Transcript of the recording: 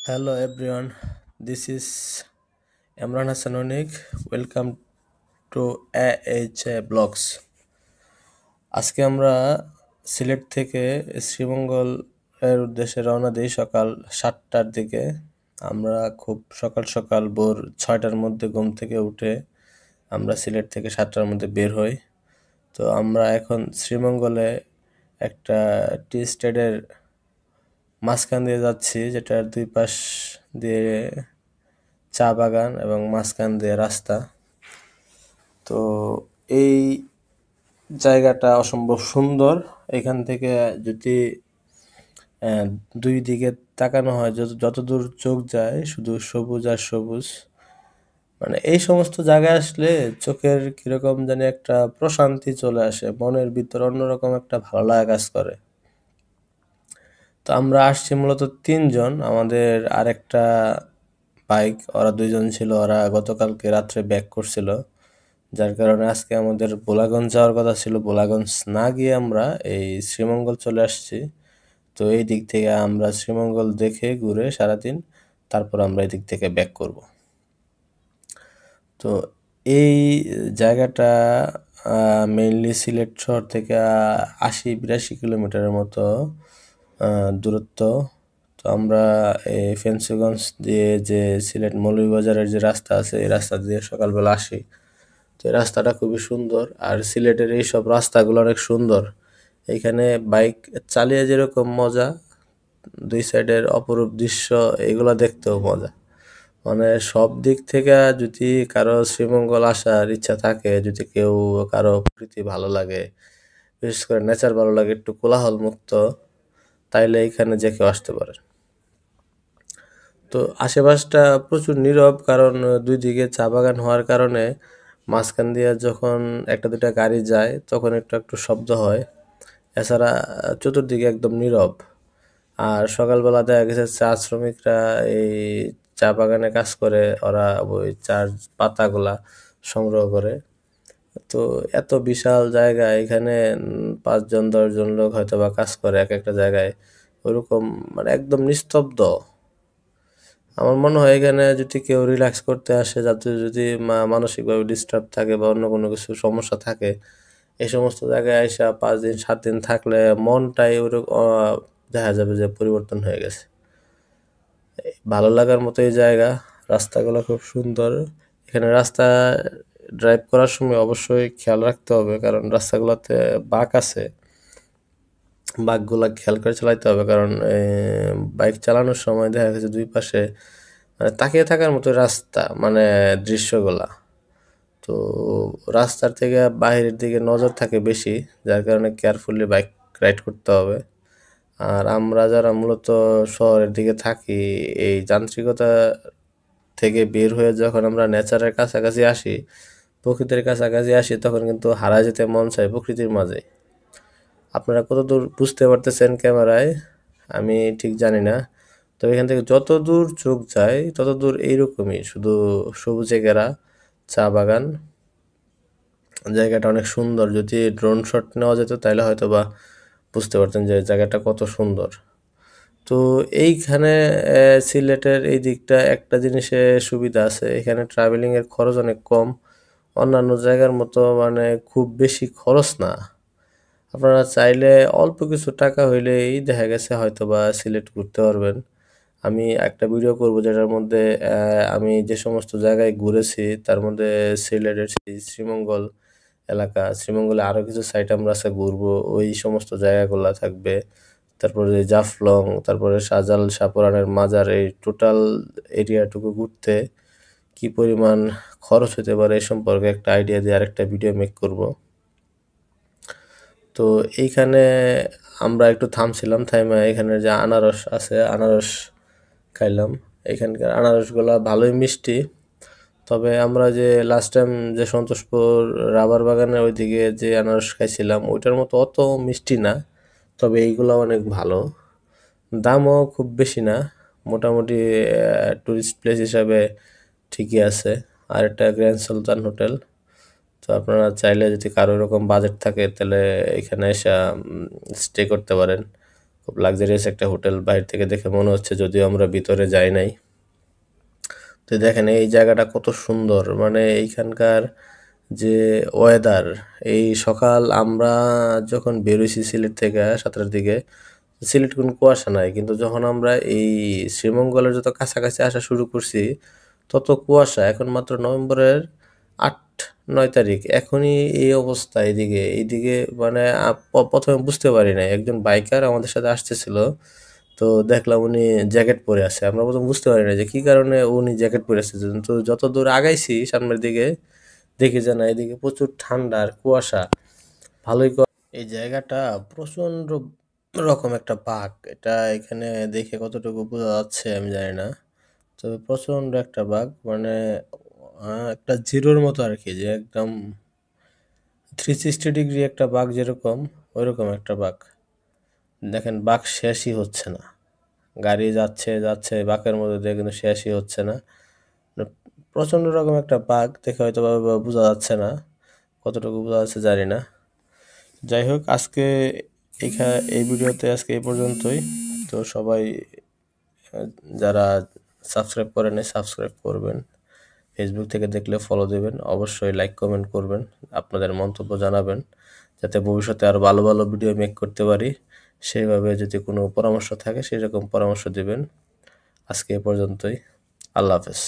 Hello everyone, this is Imran Hassan Onik. Welcome to AHA Blogs. আজকে আমরা সিলেট থেকে শ্রীমঙ্গল এর উদ্দেশ্যে রওনা দিই সকাল 7টার দিকে। আমরা খুব সকাল সকাল ভোর 6টার মধ্যে ঘুম থেকে উঠে আমরা সিলেট থেকে 7টার মধ্যে বের হই। তো আমরা এখন শ্রীমঙ্গলে একটা টি স্টেটের মাঝখান দিয়ে যাচ্ছি, যেটার দুই পাশ দিয়ে চা বাগান এবং মাঝখান দিয়ে রাস্তা। তো এই জায়গাটা অসম্ভব সুন্দর। এখান থেকে যদি আহ, দুই দিকে তাকানো হয়, যতদূর চোখ যায় শুধু সবুজ আর সবুজ। মানে এই সমস্ত জায়গায় আসলে চোখের কিরকম জানি একটা প্রশান্তি চলে আসে, মনের ভিতর অন্যরকম একটা ভালো লাগা কাজ করে। তো আমরা আসছি মূলত তিনজন, আমাদের আরেকটা বাইক, ওরা দুইজন ছিল, ওরা গতকালকে রাত্রে ব্যাক করছিল, যার কারণে আজকে আমাদের বোলাগঞ্জ যাওয়ার কথা ছিল। বোলাগঞ্জ না গিয়ে আমরা এই শ্রীমঙ্গল চলে আসছি। তো এই দিক থেকে আমরা শ্রীমঙ্গল দেখে ঘুরে সারাদিন, তারপর আমরা এই দিক থেকে ব্যাক করব। তো এই জায়গাটা মেইনলি সিলেট শহর থেকে 80-82 কিলোমিটারের মতো দূরত্ব। তো আমরা এই ফেন্সিগঞ্জ দিয়ে যে সিলেট মৌলভীবাজারের যে রাস্তা আছে, এই রাস্তা দিয়ে সকালবেলা আসি। তো এই রাস্তাটা খুবই সুন্দর, আর সিলেটের এই সব রাস্তাগুলো অনেক সুন্দর। এইখানে বাইক চালিয়ে যেরকম মজা, দুই সাইডের অপরূপ দৃশ্য এগুলো দেখতেও মজা। মানে সব দিক থেকে যদি কারো শ্রীমঙ্গল আসার ইচ্ছা থাকে, যদি কেউ কারো প্রকৃতি ভালো লাগে, বিশেষ করে নেচার ভালো লাগে, একটু কোলাহল মুক্ত, তাইলে এখানে যে কেউ আসতে পারে। তো আশেপাশটা প্রচুর নীরব, কারণ দুই দিকে চা বাগান হওয়ার কারণে মাঝখান দিয়ে যখন একটা দুটা গাড়ি যায় তখন একটু একটু শব্দ হয়। এছাড়া চতুর্দিকে একদম নীরব। আর সকালবেলা দেখা গেছে চা শ্রমিকরা এই চা বাগানে কাজ করে, ওরা ওই চার পাতাগুলা সংগ্রহ করে। তো এত বিশাল জায়গা, এখানে 5-10 লোক হয়তো বা কাজ করে এক একটা জায়গায়, ওরকম মানে একদম নিস্তব্ধ। আমার মনে হয় এখানে যদি কেউ রিল্যাক্স করতে আসে, যাতে যদি মানসিকভাবে ডিস্টার্ব থাকে বা অন্য কোনো কিছু সমস্যা থাকে, এই সমস্ত জায়গায় এসে 5 দিন 7 দিন থাকলে মনটাই ওরকম দেখা যাবে যে পরিবর্তন হয়ে গেছে। ভালো লাগার মতো এই জায়গা। রাস্তাগুলো খুব সুন্দর। এখানে রাস্তা ড্রাইভ করার সময় অবশ্যই খেয়াল রাখতে হবে, কারণ রাস্তাগুলোতে বাঁক আছে। বাঁকগুলা খেয়াল করে চালাইতে হবে, কারণ বাইক চালানোর সময় দেখা গেছে দুই পাশে মানে তাকিয়ে থাকার মতো রাস্তা, মানে দৃশ্যগুলা। তো রাস্তার থেকে বাইরের দিকে নজর থাকে বেশি, যার কারণে কেয়ারফুলি বাইক রাইড করতে হবে। আর আমরা যারা মূলত শহরের দিকে থাকি, এই যান্ত্রিকতা থেকে বের হয়ে যখন আমরা নেচারের কাছাকাছি আসি, প্রকৃতির কাছাকাছি আসি, তখন কিন্তু হারা যেতে মন চায় প্রকৃতির মাঝে। আপনারা কতদূর বুঝতে পারতেছেন ক্যামেরায় আমি ঠিক জানি না। তো এখান থেকে যত দূর চোখ যায় তত দূর এইরকমই, শুধু সবুজে ঘেরা চা বাগান। জায়গাটা অনেক সুন্দর। যদি ড্রোন শট নেওয়া যেত তাহলে হয়তো বা বুঝতে পারতেন যে জায়গাটা কত সুন্দর। তো এইখানে সিলেটের এই দিকটা একটা জিনিসে সুবিধা আছে, এখানে ট্রাভেলিং এর খরচ অনেক কম। অন্যান্য জায়গার মতো মানে খুব বেশি খরচ না। আপনারা চাইলে অল্প কিছু টাকা হইলেই দেখা গেছে হয়তো বা সিলেট ঘুরতে পারবেন। আমি একটা ভিডিও করব যেটার মধ্যে আমি যে সমস্ত জায়গায় ঘুরেছি তার মধ্যে সিলেটের সেই শ্রীমঙ্গল এলাকা, শ্রীমঙ্গলে আরো কিছু সাইট আমরা আছে ঘুরবো, ওই সমস্ত জায়গাগুলা থাকবে। তারপরে জাফলং, তারপরে শাহজাল শাহপরানের মাজার, এই টোটাল এরিয়াটুকু ঘুরতে কি পরিমাণ খরচ হতে পারে এই সম্পর্কে একটা আইডিয়া দিয়ে আরেকটা ভিডিও মেক করব। তো এইখানে আমরা একটু থামছিলাম, থাইমা এখানে যে আনারস আছে, আনারস খাইলাম। এখানকার আনারসগুলা ভালোই মিষ্টি। তবে আমরা যে লাস্ট টাইম যে সন্তোষপুর রাবার বাগানের ওইদিকে যে আনারস খাইছিলাম, ওইটার মতো অত মিষ্টি না। তবে এইগুলা অনেক ভালো। দামও খুব বেশি না, মোটামুটি টুরিস্ট প্লেস হিসাবে ঠিকই আছে। আর একটা গ্র্যান্ড সুলতান হোটেল। তো আপনারা চাইলে যদি কারো এরকম বাজেট থাকে তাহলে এখানে এসে স্টে করতে পারেন। খুব লাক্সারিয়াস একটা হোটেল বাইরে থেকে দেখে মনে হচ্ছে, যদিও আমরা ভিতরে যাই নাই। তো দেখেন এই জায়গাটা কত সুন্দর, মানে এইখানকার যে ওয়েদার, এই সকাল আমরা যখন বেরোইছি সিলেট থেকে 7টার দিকে, সিলেট কোনো কুয়াশা নাই, কিন্তু যখন আমরা এই শ্রীমঙ্গলের যত কাছাকাছি আসা শুরু করছি তত কুয়াশা। এখন মাত্র নভেম্বরের 8-9 তারিখ, এখনই এই অবস্থা এইদিকে এইদিকে। মানে প্রথমে বুঝতে পারি নাই, একজন বাইকার আমাদের সাথে আসতেছিল, তো দেখলাম উনি জ্যাকেট পরে আছে। আমরা প্রথম বুঝতে পারি না যে কি কারণে উনি জ্যাকেট পরে আছে, কিন্তু যত দূর আগাইছি সামনের দিকে দেখি যে না, এদিকে প্রচুর ঠান্ডা আর কুয়াশা। ভালোই এই জায়গাটা প্রচন্ড রকম একটা বাঘ, এটা এখানে দেখে কতটুকু বোঝা যাচ্ছে আমি জানি না, তবে প্রচন্ড একটা বাঘ, মানে একটা জিরোর মতো আর কি, যে একদম 360 ডিগ্রি একটা বাঘ যেরকম, ওইরকম একটা বাঘ। দেখেন বাঘ শেষই হচ্ছে না, গাড়ি যাচ্ছে যাচ্ছে বাঘের মধ্যে দিয়ে, কিন্তু শেষই হচ্ছে না। প্রচন্ড রকম একটা বাঘ দেখে হয়তো বা বোঝা যাচ্ছে না, কতটুকু বোঝা যাচ্ছে জানি না। যাই হোক, আজকে এই ভিডিওতে আজকে এই পর্যন্তই। তো সবাই যারা সাবস্ক্রাইব করেন সাবস্ক্রাইব করবেন, ফেসবুক থেকে দেখলে ফলো দেবেন, অবশ্যই লাইক কমেন্ট করবেন, আপনাদের মন্তব্য জানাবেন, যাতে ভবিষ্যতে আরও ভালো ভালো ভিডিও মেক করতে পারি। সেইভাবে যদি কোনো পরামর্শ থাকে সেরকম পরামর্শ দিবেন। আজকে এ পর্যন্তই। আল্লাহ হাফেজ।